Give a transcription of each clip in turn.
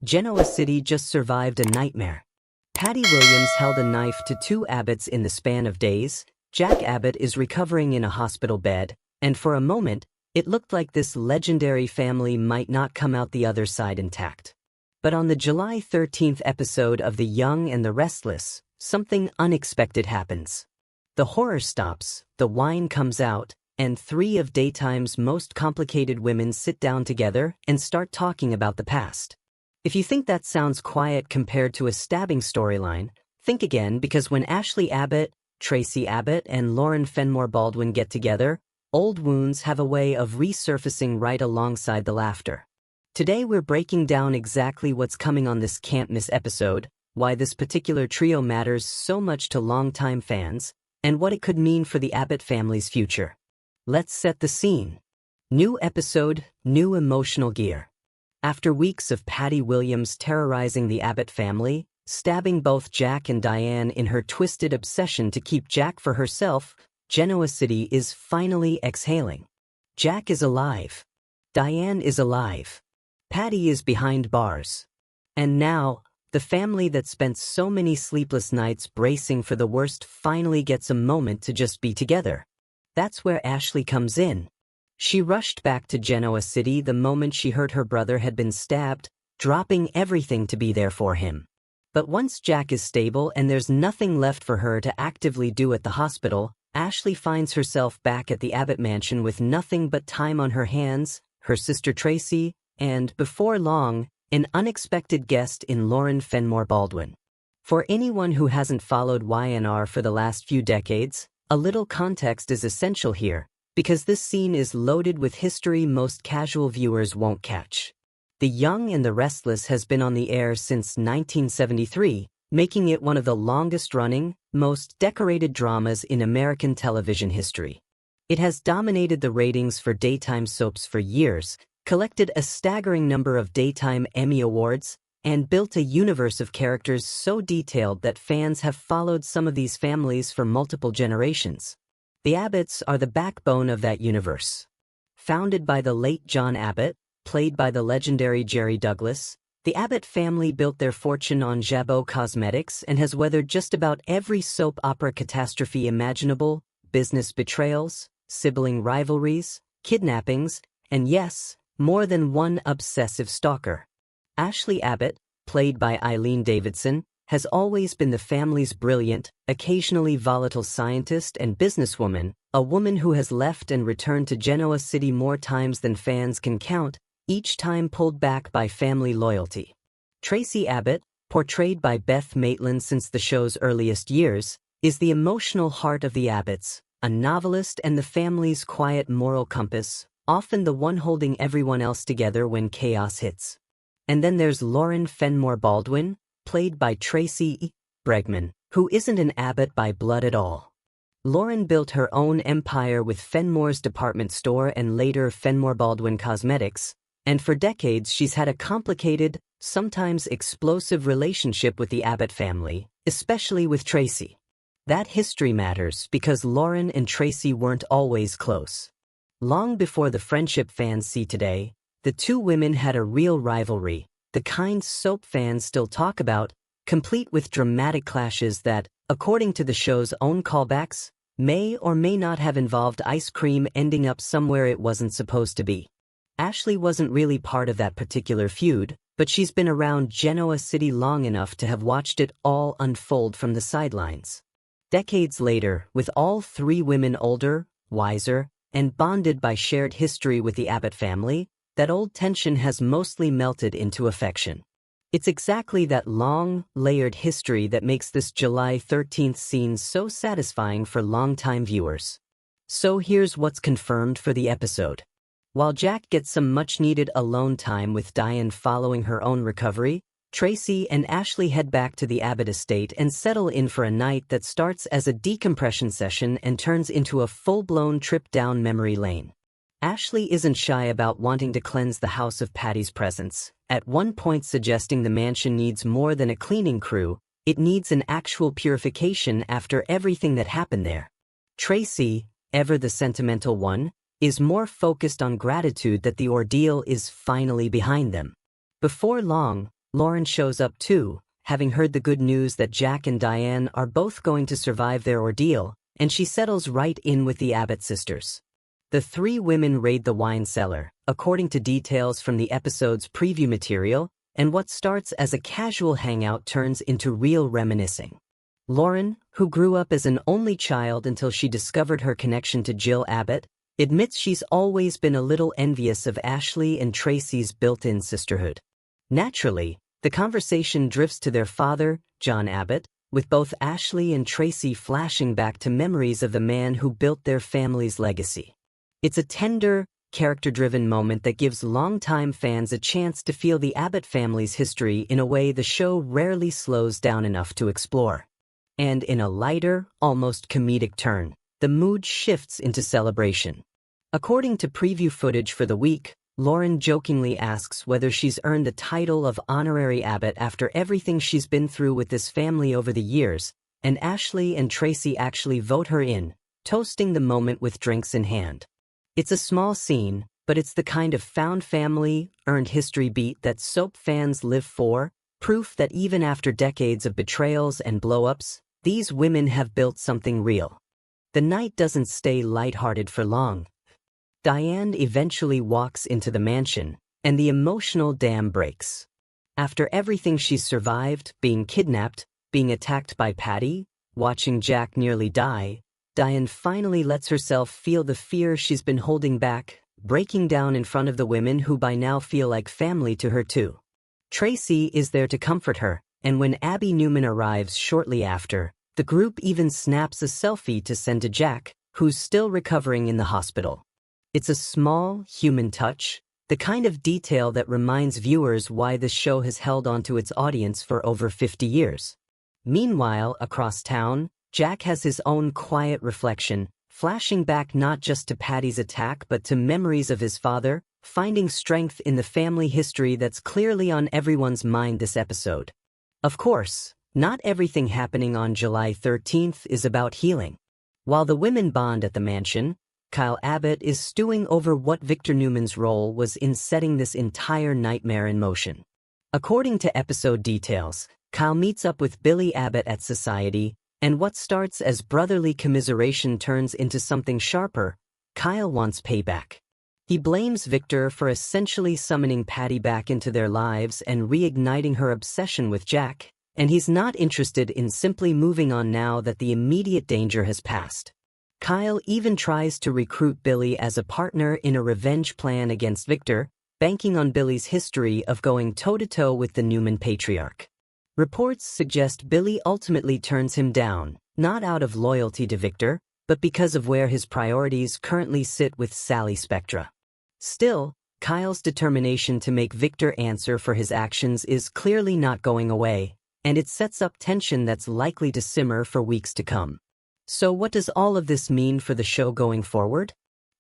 Genoa City just survived a nightmare. Patty Williams held a knife to two Abbotts in the span of days. Jack Abbott is recovering in a hospital bed, and for a moment, it looked like this legendary family might not come out the other side intact. But on the July 13th episode of The Young and the Restless, something unexpected happens. The horror stops, the wine comes out, and three of daytime's most complicated women sit down together and start talking about the past. If you think that sounds quiet compared to a stabbing storyline, think again, because when Ashley Abbott, Traci Abbott, and Lauren Fenmore Baldwin get together, old wounds have a way of resurfacing right alongside the laughter. Today we're breaking down exactly what's coming on this can't-miss episode, why this particular trio matters so much to longtime fans, and what it could mean for the Abbott family's future. Let's set the scene. New episode, new emotional gear. After weeks of Patty Williams terrorizing the Abbott family, stabbing both Jack and Diane in her twisted obsession to keep Jack for herself, Genoa City is finally exhaling. Jack is alive. Diane is alive. Patty is behind bars. And now, the family that spent so many sleepless nights bracing for the worst finally gets a moment to just be together. That's where Ashley comes in. She rushed back to Genoa City the moment she heard her brother had been stabbed, dropping everything to be there for him. But once Jack is stable and there's nothing left for her to actively do at the hospital, Ashley finds herself back at the Abbott mansion with nothing but time on her hands, her sister Traci, and, before long, an unexpected guest in Lauren Fenmore Baldwin. For anyone who hasn't followed Y&R for the last few decades, a little context is essential here, because this scene is loaded with history most casual viewers won't catch. The Young and the Restless has been on the air since 1973, making it one of the longest-running, most decorated dramas in American television history. It has dominated the ratings for daytime soaps for years, collected a staggering number of Daytime Emmy Awards, and built a universe of characters so detailed that fans have followed some of these families for multiple generations. The Abbotts are the backbone of that universe. Founded by the late John Abbott, played by the legendary Jerry Douglas, the Abbott family built their fortune on Jabot Cosmetics and has weathered just about every soap opera catastrophe imaginable: business betrayals, sibling rivalries, kidnappings, and yes, more than one obsessive stalker. Ashley Abbott, played by Eileen Davidson, has always been the family's brilliant, occasionally volatile scientist and businesswoman, a woman who has left and returned to Genoa City more times than fans can count, each time pulled back by family loyalty. Traci Abbott, portrayed by Beth Maitland since the show's earliest years, is the emotional heart of the Abbotts, a novelist and the family's quiet moral compass, often the one holding everyone else together when chaos hits. And then there's Lauren Fenmore Baldwin, played by Traci Bregman, who isn't an Abbott by blood at all. Lauren built her own empire with Fenmore's department store and later Fenmore Baldwin Cosmetics, and for decades she's had a complicated, sometimes explosive relationship with the Abbott family, especially with Traci. That history matters because Lauren and Traci weren't always close. Long before the friendship fans see today, the two women had a real rivalry, the kind soap fans still talk about, complete with dramatic clashes that, according to the show's own callbacks, may or may not have involved ice cream ending up somewhere it wasn't supposed to be. Ashley wasn't really part of that particular feud, but she's been around Genoa City long enough to have watched it all unfold from the sidelines. Decades later, with all three women older, wiser, and bonded by shared history with the Abbott family, that old tension has mostly melted into affection. It's exactly that long, layered history that makes this July 13th scene so satisfying for longtime viewers. So here's what's confirmed for the episode. While Jack gets some much-needed alone time with Diane following her own recovery, Traci and Ashley head back to the Abbott estate and settle in for a night that starts as a decompression session and turns into a full-blown trip down memory lane. Ashley isn't shy about wanting to cleanse the house of Patty's presence, at one point suggesting the mansion needs more than a cleaning crew, it needs an actual purification after everything that happened there. Traci, ever the sentimental one, is more focused on gratitude that the ordeal is finally behind them. Before long, Lauren shows up too, having heard the good news that Jack and Diane are both going to survive their ordeal, and she settles right in with the Abbott sisters. The three women raid the wine cellar, according to details from the episode's preview material, and what starts as a casual hangout turns into real reminiscing. Lauren, who grew up as an only child until she discovered her connection to Jill Abbott, admits she's always been a little envious of Ashley and Traci's built-in sisterhood. Naturally, the conversation drifts to their father, John Abbott, with both Ashley and Traci flashing back to memories of the man who built their family's legacy. It's a tender, character-driven moment that gives longtime fans a chance to feel the Abbott family's history in a way the show rarely slows down enough to explore. And in a lighter, almost comedic turn, the mood shifts into celebration. According to preview footage for the week, Lauren jokingly asks whether she's earned the title of Honorary Abbott after everything she's been through with this family over the years, and Ashley and Traci actually vote her in, toasting the moment with drinks in hand. It's a small scene, but it's the kind of found family, earned history beat that soap fans live for, proof that even after decades of betrayals and blow-ups, these women have built something real. The night doesn't stay lighthearted for long. Diane eventually walks into the mansion, and the emotional dam breaks. After everything she's survived, being kidnapped, being attacked by Patty, watching Jack nearly die, Diane finally lets herself feel the fear she's been holding back, breaking down in front of the women who by now feel like family to her too. Traci is there to comfort her, and when Abby Newman arrives shortly after, the group even snaps a selfie to send to Jack, who's still recovering in the hospital. It's a small, human touch, the kind of detail that reminds viewers why this show has held onto its audience for over 50 years. Meanwhile, across town, Jack has his own quiet reflection, flashing back not just to Patty's attack but to memories of his father, finding strength in the family history that's clearly on everyone's mind this episode. Of course, not everything happening on July 13th is about healing. While the women bond at the mansion, Kyle Abbott is stewing over what Victor Newman's role was in setting this entire nightmare in motion. According to episode details, Kyle meets up with Billy Abbott at Society, and what starts as brotherly commiseration turns into something sharper. Kyle wants payback. He blames Victor for essentially summoning Patty back into their lives and reigniting her obsession with Jack, and he's not interested in simply moving on now that the immediate danger has passed. Kyle even tries to recruit Billy as a partner in a revenge plan against Victor, banking on Billy's history of going toe-to-toe with the Newman patriarch. Reports suggest Billy ultimately turns him down, not out of loyalty to Victor, but because of where his priorities currently sit with Sally Spectra. Still, Kyle's determination to make Victor answer for his actions is clearly not going away, and it sets up tension that's likely to simmer for weeks to come. So what does all of this mean for the show going forward?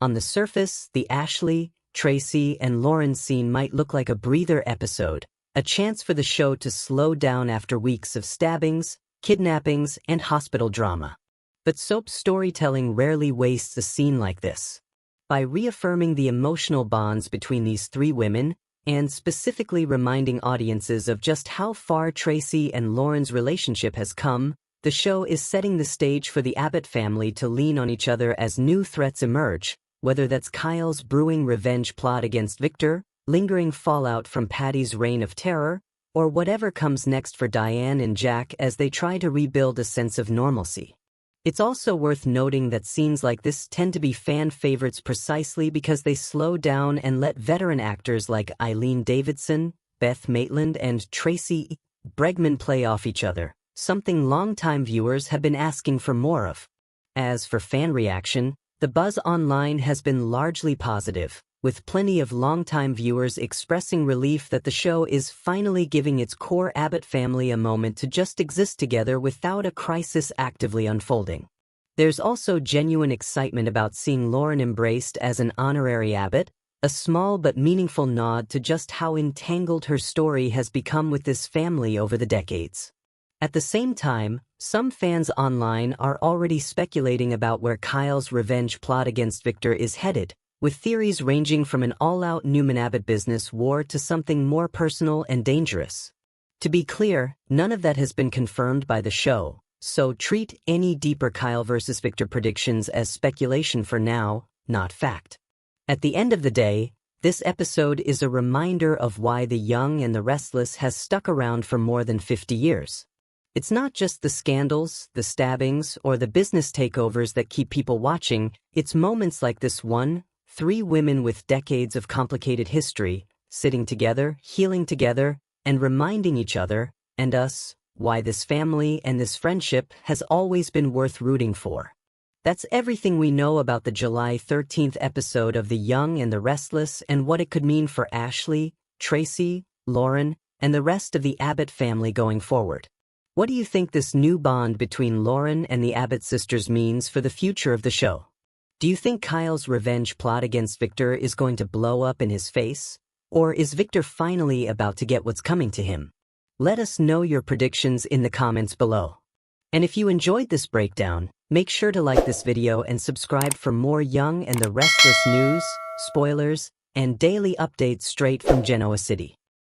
On the surface, the Ashley, Traci, and Lauren scene might look like a breather episode, a chance for the show to slow down after weeks of stabbings, kidnappings, and hospital drama. But soap storytelling rarely wastes a scene like this. By reaffirming the emotional bonds between these three women, and specifically reminding audiences of just how far Traci and Lauren's relationship has come, the show is setting the stage for the Abbott family to lean on each other as new threats emerge, whether that's Kyle's brewing revenge plot against Victor, lingering fallout from Patty's reign of terror, or whatever comes next for Diane and Jack as they try to rebuild a sense of normalcy. It's also worth noting that scenes like this tend to be fan favorites precisely because they slow down and let veteran actors like Eileen Davidson, Beth Maitland, and Traci Bregman play off each other, something longtime viewers have been asking for more of. As for fan reaction, the buzz online has been largely positive, with plenty of longtime viewers expressing relief that the show is finally giving its core Abbott family a moment to just exist together without a crisis actively unfolding. There's also genuine excitement about seeing Lauren embraced as an honorary Abbott, a small but meaningful nod to just how entangled her story has become with this family over the decades. At the same time, some fans online are already speculating about where Kyle's revenge plot against Victor is headed, with theories ranging from an all-out Newman-Abbott business war to something more personal and dangerous. To be clear, none of that has been confirmed by the show, so treat any deeper Kyle versus Victor predictions as speculation for now, not fact. At the end of the day, this episode is a reminder of why The Young and the Restless has stuck around for more than 50 years. It's not just the scandals, the stabbings, or the business takeovers that keep people watching, it's moments like this one, three women with decades of complicated history, sitting together, healing together, and reminding each other, and us, why this family and this friendship has always been worth rooting for. That's everything we know about the July 13th episode of The Young and the Restless and what it could mean for Ashley, Traci, Lauren, and the rest of the Abbott family going forward. What do you think this new bond between Lauren and the Abbott sisters means for the future of the show? Do you think Kyle's revenge plot against Victor is going to blow up in his face? Or is Victor finally about to get what's coming to him? Let us know your predictions in the comments below. And if you enjoyed this breakdown, make sure to like this video and subscribe for more Young and the Restless news, spoilers, and daily updates straight from Genoa City.